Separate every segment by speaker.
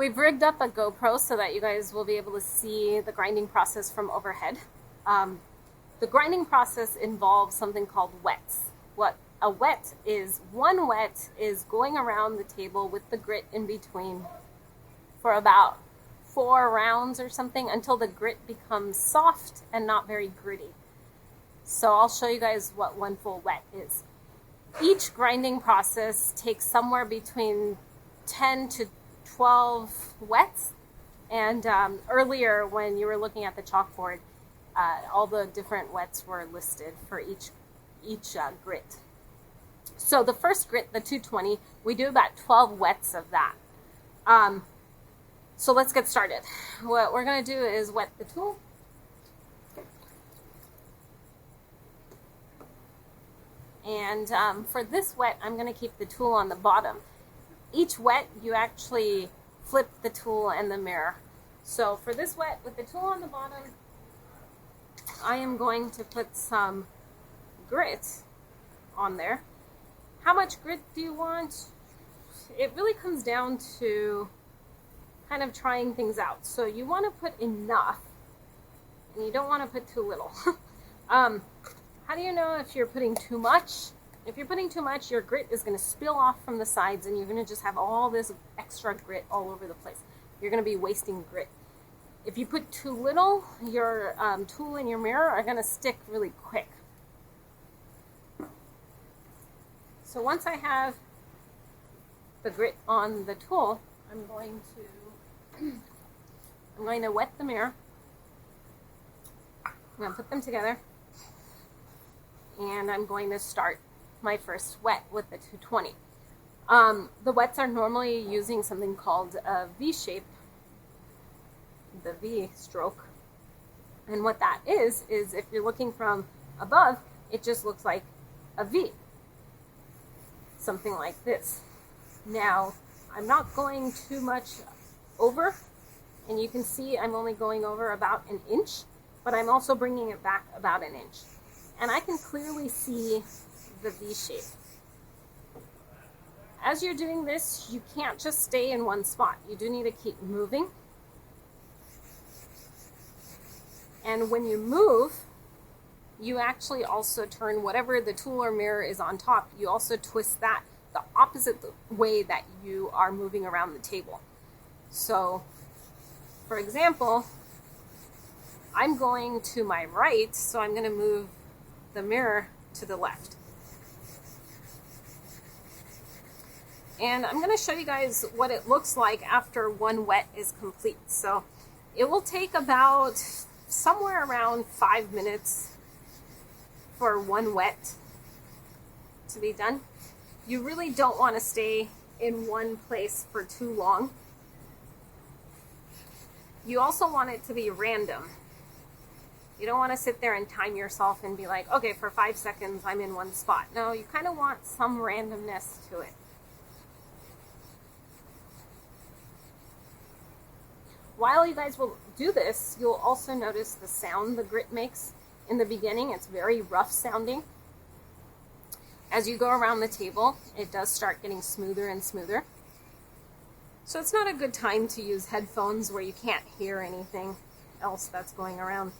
Speaker 1: We've rigged up a GoPro so that you guys will be able to see the grinding process from overhead. Um, the grinding process involves something called wets. What a wet is, one wet is going around the table with the grit in between for about 4 rounds or something until the grit becomes soft and not very gritty. So I'll show you guys what one full wet is. Each grinding process takes somewhere between 10 to 12 wets. And earlier when you were looking at the chalkboard, all the different wets were listed for each grit. So the first grit, the 220, we do about 12 wets of that. So let's get started. What we're going to do is wet the tool. And for this wet, I'm going to keep the tool on the bottom. Each wet, you actually flip the tool and the mirror. So for this wet, with the tool on the bottom, I am going to put some grit on there. How much grit do you want? It really comes down to kind of trying things out. So you want to put enough, and you don't want to put too little. How do you know if you're putting too much? If you're putting too much, your grit is going to spill off from the sides and you're going to just have all this extra grit all over the place. You're going to be wasting grit. If you put too little, your tool and your mirror are going to stick really quick. So once I have the grit on the tool, I'm going to wet the mirror. I'm going to put them together. And I'm going to start my first wet with the 220. The wets are normally using something called a V shape, the V stroke. And what that is if you're looking from above, it just looks like a V. Something like this. Now, I'm not going too much over, and you can see I'm only going over about an inch, but I'm also bringing it back about an inch. And I can clearly see the V shape. As you're doing this, you can't just stay in one spot. You do need to keep moving. And when you move, you actually also turn whatever the tool or mirror is on top, you also twist that the opposite way that you are moving around the table. So, for example, I'm going to my right, so I'm going to move the mirror to the left. And I'm going to show you guys what it looks like after one wet is complete. So it will take about somewhere around 5 minutes for one wet to be done. You really don't want to stay in one place for too long. You also want it to be random. You don't want to sit there and time yourself and be like, okay, for 5 seconds I'm in one spot. No, you kind of want some randomness to it. While you guys will do this, you'll also notice the sound the grit makes in the beginning. It's very rough sounding. As you go around the table, it does start getting smoother and smoother. So it's not a good time to use headphones where you can't hear anything else that's going around.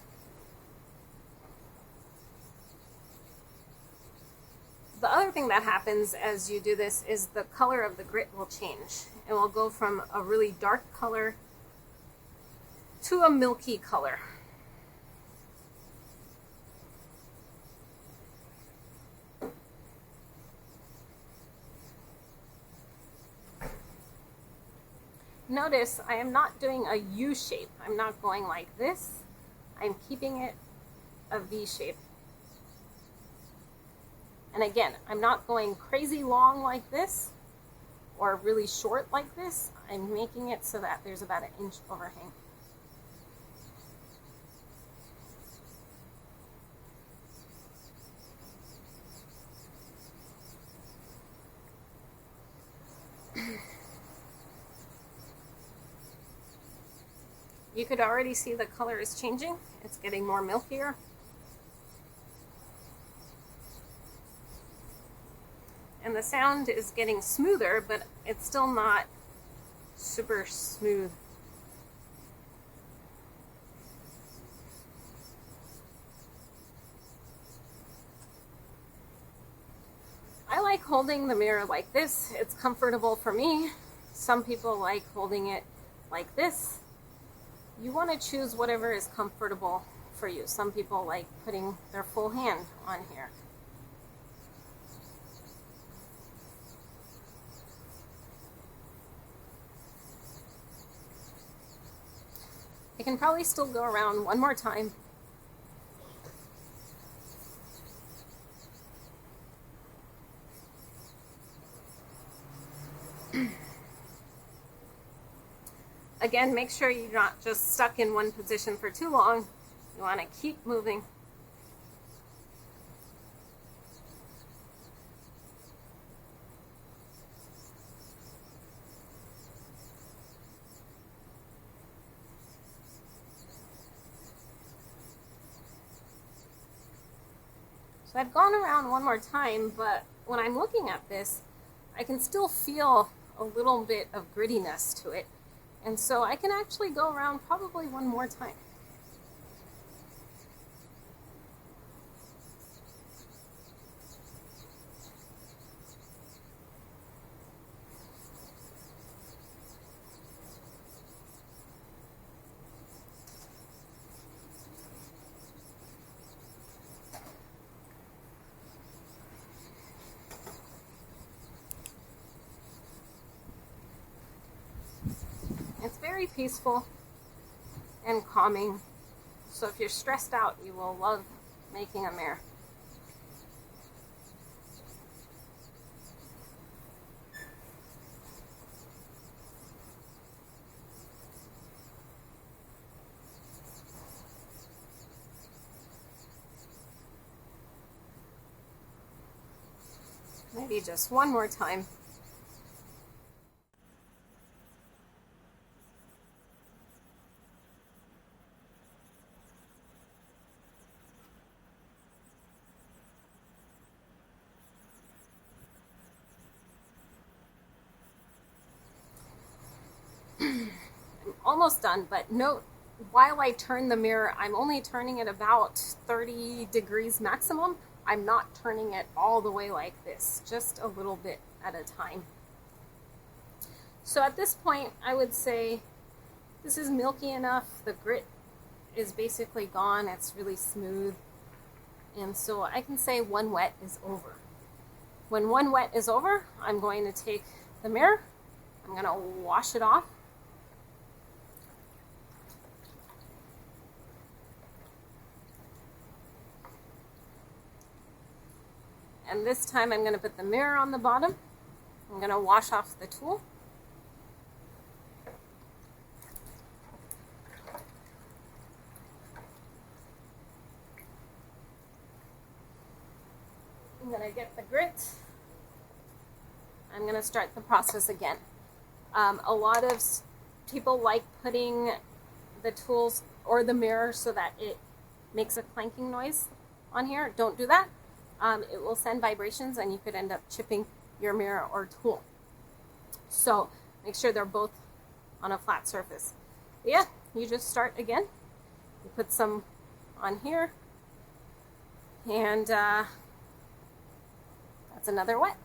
Speaker 1: The other thing that happens as you do this is the color of the grit will change. It will go from a really dark color to a milky color. Notice I am not doing a U shape. I'm not going like this. I'm keeping it a V shape. And again, I'm not going crazy long like this or really short like this. I'm making it so that there's about an inch overhang. You could already see the color is changing. It's getting more milkier. And the sound is getting smoother, but it's still not super smooth. I like holding the mirror like this. It's comfortable for me. Some people like holding it like this. You want to choose whatever is comfortable for you. Some people like putting their full hand on here. I can probably still go around one more time. Again, make sure you're not just stuck in one position for too long. You want to keep moving. So I've gone around one more time, but when I'm looking at this, I can still feel a little bit of grittiness to it. And so I can actually go around probably one more time. It's very peaceful and calming. So if you're stressed out, you will love making a mirror. Maybe just one more time. I'm almost done, but note, while I turn the mirror, I'm only turning it about 30 degrees maximum. I'm not turning it all the way like this, just a little bit at a time. So at this point, I would say this is milky enough. The grit is basically gone. It's really smooth. And so I can say one wet is over. When one wet is over, I'm going to take the mirror. I'm going to wash it off. And this time I'm going to put the mirror on the bottom. I'm going to wash off the tool. I'm going to get the grit. I'm going to start the process again. A lot of people like putting the tools or the mirror so that it makes a clanking noise on here. Don't do that. It will send vibrations and you could end up chipping your mirror or tool. So make sure they're both on a flat surface. But yeah, you just start again. You put some on here and that's another wet.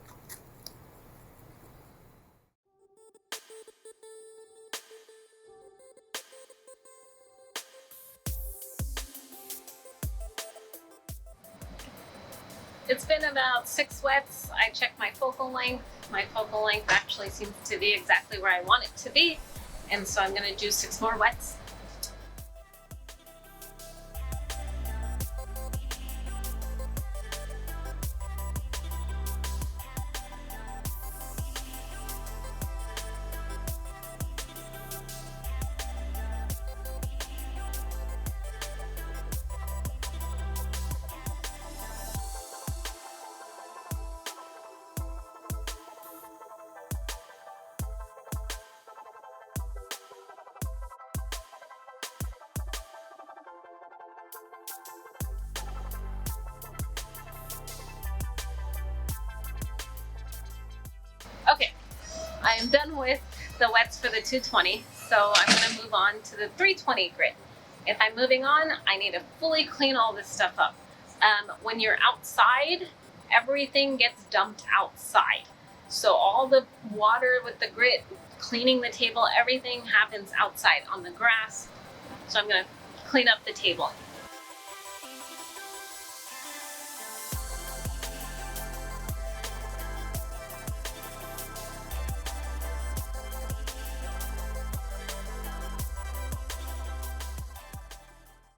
Speaker 1: It's been about 6 wets. I checked my focal length. My focal length actually seems to be exactly where I want it to be. And so I'm going to do 6 more wets. Okay, I am done with the wets for the 220, so I'm gonna move on to the 320 grit. If I'm moving on, I need to fully clean all this stuff up. When you're outside, everything gets dumped outside. So all the water with the grit, cleaning the table, everything happens outside on the grass. So I'm gonna clean up the table.